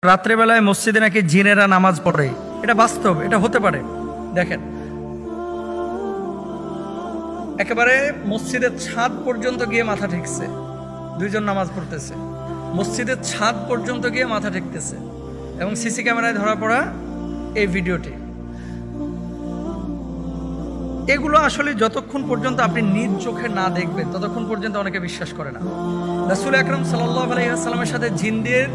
রাত্রেবেলায় মসজিদে নাকি জিনেরা নামাজ পড়ে, এটা বাস্তব, এটা হতে পারে। দেখেন, একেবারে মসজিদের ছাদ পর্যন্ত গিয়ে মাথা ঠেকছে, দুইজন নামাজ পড়তেছে, মসজিদের ছাদ পর্যন্ত গিয়ে মাথা ঠেকতেছে, এবং সিসি ক্যামেরায় ধরা পড়া এই ভিডিওটি। এগুলো আসলে যতক্ষণ পর্যন্ত আপনি নিজ চোখে না দেখবেন ততক্ষণ পর্যন্ত অনেকে বিশ্বাস করে না। রাসূল আকরাম সাল্লাল্লাহু আলাইহি ওয়াসাল্লামের সাথে জিনদের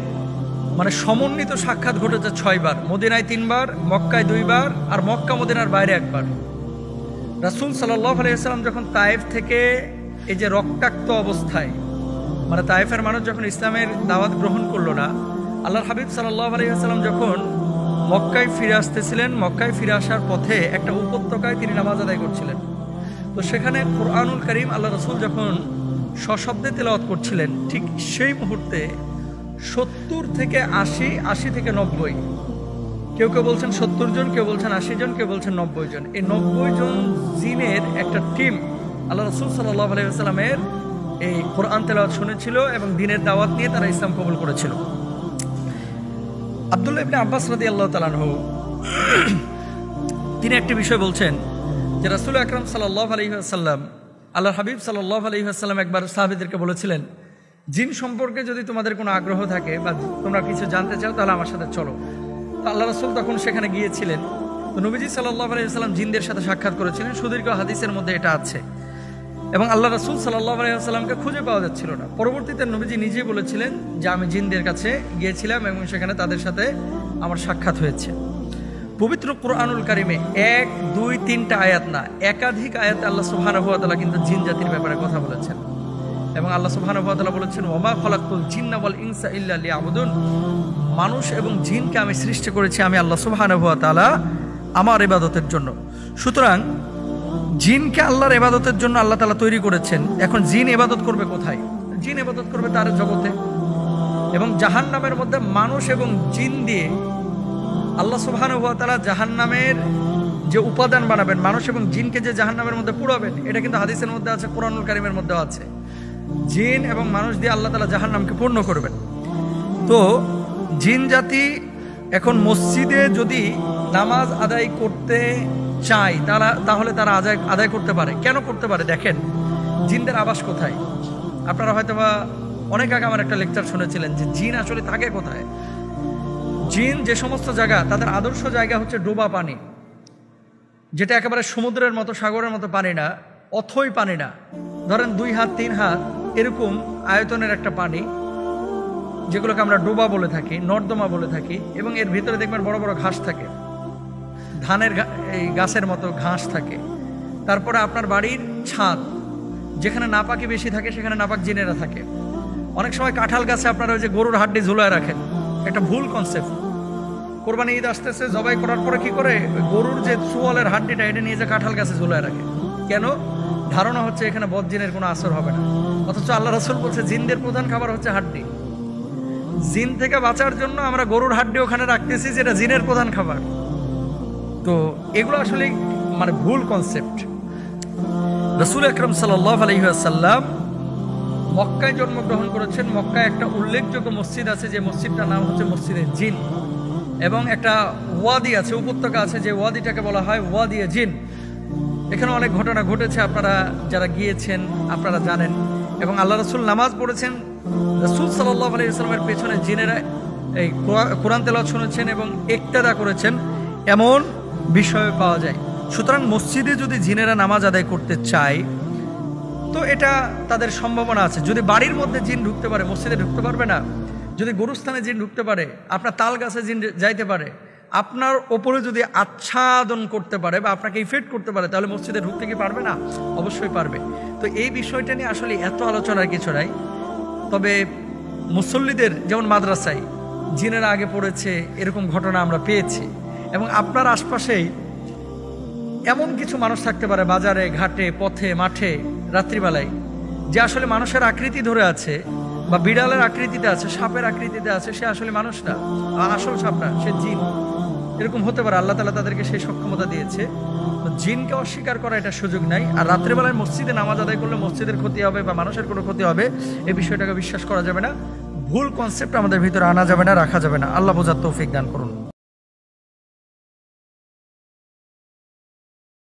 সমন্বিত সাক্ষাৎ ঘটেছে 6 বার, মদিনায় 3 বার, মক্কায় 2 বার, আর মক্কা মদিনার বাইরে 1 বার। রাসূল সাল্লাল্লাহু আলাইহি ওয়াসাল্লাম যখন তায়েফ থেকে এই যে রক্তাক্ত অবস্থায়, তায়েফের মানুষ যখন ইসলামের দাওয়াত গ্রহণ করলো না, আল্লাহর হাবিব সাল্লাল্লাহু আলাইহি ওয়াসাল্লাম যখন মক্কায় ফিরে আসতেছিলেন, মক্কায় ফিরে আসার পথে একটা উপত্যকায় তিনি নামাজ আদায় করছিলেন। তো সেখানে কুরআনুল কারীম আল্লাহ রাসূল যখন সশব্দে তেলাওয়াত করছিলেন, ঠিক সেই মুহূর্তে 70 থেকে 80, 80 থেকে 90, কেউ কেউ বলছেন 70 জন, কেউ বলছেন 80 জন, কেউ বলছেন 90 জন, এই 90 জন জিনের একটা টিম আল্লাহ রাসূল সাল্লাল্লাহু আলাইহি ওয়াসাল্লামের এই কোরআন তেলাওয়াত শুনেছিল এবং দ্বীনের দাওয়াত নিয়ে তারা ইসলাম কবুল করেছিল। আব্দুল্লাহ ইবনে আব্বাস রাদিয়াল্লাহু তাআলা আনহু তিনি একটি বিষয় বলছেন যে রাসূল আকরাম সাল্লাল্লাহু আলাইহি ওয়াসাল্লাম, আল্লাহর হাবিব সাল্লাল্লাহু আলাইহি ওয়াসাল্লাম একবার সাহাবীদেরকে বলেছিলেন, জিন সম্পর্কে যদি তোমাদের কোনো আগ্রহ থাকে বা তোমরা কিছু জানতে চাও তাহলে আমার সাথে চলো। তো আল্লাহ রাসূল তখন সেখানে গিয়েছিলেন। তো নবীজি সাল্লাল্লাহু আলাইহি ওয়াসাল্লাম জিনদের সাথে সাক্ষাৎ করেছিলেন, সুদীর্ঘ হাদিসের মধ্যে এটা আছে। এবং আল্লাহ রাসূল সাল্লাল্লাহু আলাইহি ওয়াসাল্লামকে খুঁজে পাওয়া যাচ্ছিল না। পরবর্তীতে নবীজি নিজেই বলেছিলেন যে আমি জিনদের কাছে গিয়েছিলাম এবং সেখানে তাদের সাথে আমার সাক্ষাৎ হয়েছে। পবিত্র কুরআনুল কারীমে 1, 2, 3টা আয়াত না, একাধিক আয়াতে আল্লাহ সুবহানাহু ওয়া তাআলা কিন্তু জিন জাতির ব্যাপারে কথা বলেছেন। এবং আল্লাহ সুবহানাহু ওয়া তাআলা বলেছেন, ওয়া মা খালাকতুল জিন্না ওয়াল ইনসা ইল্লা লিয়াবুদুন, মানুষ এবং জিনকে আমি সৃষ্টি করেছি আমি আল্লাহ সুবহানাহু ওয়া তাআলা আমার ইবাদতের জন্য। সুতরাং জিনকে আল্লাহর ইবাদতের জন্য আল্লাহ তাআলা তৈরি করেছেন। এখন জিন ইবাদত করবে কোথায়? জিন ইবাদত করবে তার জগতে। এবং জাহান্নামের মধ্যে মানুষ এবং জিন দিয়ে আল্লাহ সুবহানাহু ওয়া তাআলা জাহান্নামের যে উপাদান বানাবেন, মানুষ এবং জিনকে যে জাহান্নামের মধ্যে পুড়াবেন, এটা কিন্তু হাদিসের মধ্যে আছে, কুরআনুল কারীমের মধ্যেও আছে। জিন এবং মানুষ দিয়ে আল্লাহ তাআলা জাহান্নামকে পূর্ণ করবেন। তো জিন জাতি এখন মসজিদে যদি নামাজ আদায় করতে চায় তাহলে তারা আদায় করতে পারে। কেন করতে পারে? দেখেন, জিনদের আবাস কোথায়? আপনারা হয়তো বা অনেক আগে আমার একটা লেকচার শুনেছিলেন যে জিন আসলে থাকে কোথায়। জিন যে সমস্ত জায়গা, তাদের আদর্শ জায়গা হচ্ছে ডোবা পানি, যেটা একেবারে সমুদ্রের মতো, সাগরের মতো পানি না, অথই পানি না, ধরেন 2 হাত 3 হাত এরকম আয়তনের একটা পানি, যেগুলোকে আমরা ডোবা বলে থাকি, নর্দমা বলে থাকি। এবং এর ভিতরে দেখবেন বড় বড় ঘাস থাকে, ধানের এই গাছের মতো ঘাস থাকে। তারপরে আপনার বাড়ির ছাদ, যেখানে নাপাকি বেশি থাকে সেখানে নাপাক জিনেরা থাকে। অনেক সময় কাঁঠাল গাছে আপনারা ওই যে গরুর হাড্ডি ঝুলায় রাখেন, একটা ভুল কনসেপ্ট। কোরবানি ঈদ আসতেছে, জবাই করার পরে কি করে গরুর যে চোয়ালের হাড্ডিটা এটা নিয়ে যে কাঁঠাল গাছে ঝুলায় রাখে। কেন? ধারণা হচ্ছে এখানে বদ জিনের কোনো আসর হবে না। অথচ আল্লাহ রাসূল বলছে জিনদের প্রধান খাবার হচ্ছে হাড্ডি। জিন থেকে বাঁচার জন্য আমরা গরুর হাড্ডি ওখানে রাখতেছি, যেটা জিনের প্রধান খাবার। তো এগুলো আসলে ভুল কনসেপ্ট। রাসূল আকরাম সাল্লাল্লাহু আলাইহি ওয়াসাল্লাম মক্কায় জন্মগ্রহণ করেছেন। মক্কায় একটা উল্লেখযোগ্য মসজিদ আছে, যে মসজিদটার নাম হচ্ছে মসজিদে জিন। এবং একটা ওয়াদি আছে, উপত্যকা আছে, যে ওয়াদিটাকে বলা হয় ওয়াদিয়ে জিন। এখানে অনেক ঘটনা ঘটেছে, আপনারা যারা গিয়েছেন আপনারা জানেন। এবং আল্লাহ রাসূল নামাজ পড়েছেন, রাসূল সাল্লাল্লাহু আলাইহি ওয়াসাল্লামের পেছনে জিনেরা এই কোরআন তেলাওয়াত শুনেছেন এবং ইক্তেদা করেছেন, এমন বিষয় পাওয়া যায়। সুতরাং মসজিদে যদি জিনেরা নামাজ আদায় করতে চায় তো এটা তাদের সম্ভাবনা আছে। যদি বাড়ির মধ্যে জিন ঢুকতে পারে, মসজিদে ঢুকতে পারবে না। যদি গরুস্থানে জিন ঢুকতে পারে, আপনার তাল গাছে জিন যাইতে পারে, আপনার ওপরে যদি আচ্ছাদন করতে পারে বা আপনাকে ইফেক্ট করতে পারে, তাহলে মসজিদে ঢুকতে কি পারবে না? অবশ্যই পারবে। তো এই বিষয়টা নিয়ে আসলে এত আলোচনার কিছু নাই। তবে মুসল্লিদের, যেমন মাদ্রাসায় জিনেরা আগে পড়েছে, এরকম ঘটনা আমরা পেয়েছি। এবং আপনার আশপাশেই এমন কিছু মানুষ থাকতে পারে, বাজারে, ঘাটে, পথে, মাঠে, রাত্রিবেলায়, যে আসলে মানুষের আকৃতি ধরে আছে বা বিড়ালের আকৃতিতে আছে, সাপের আকৃতিতে আছে, সে আসলে মানুষ না, আসল সাপ না, সে জিন। এরকম হতে পারে, আল্লাহ তাআলা তাদেরকে সেই সক্ষমতা দিয়েছে। তো জিনকে অস্বীকার করা এটা সুযোগ নাই। আর রাত্রিবেলায় মসজিদে নামাজ আদায় করলে মসজিদের ক্ষতি হবে বা মানুষের কোনো ক্ষতি হবে, এই বিষয়টাকে বিশ্বাস করা যাবে না। ভুল কনসেপ্ট আমাদের ভিতরে আনা যাবে না, রাখা যাবে না। আল্লাহ বোঝার তৌফিক দান করুন।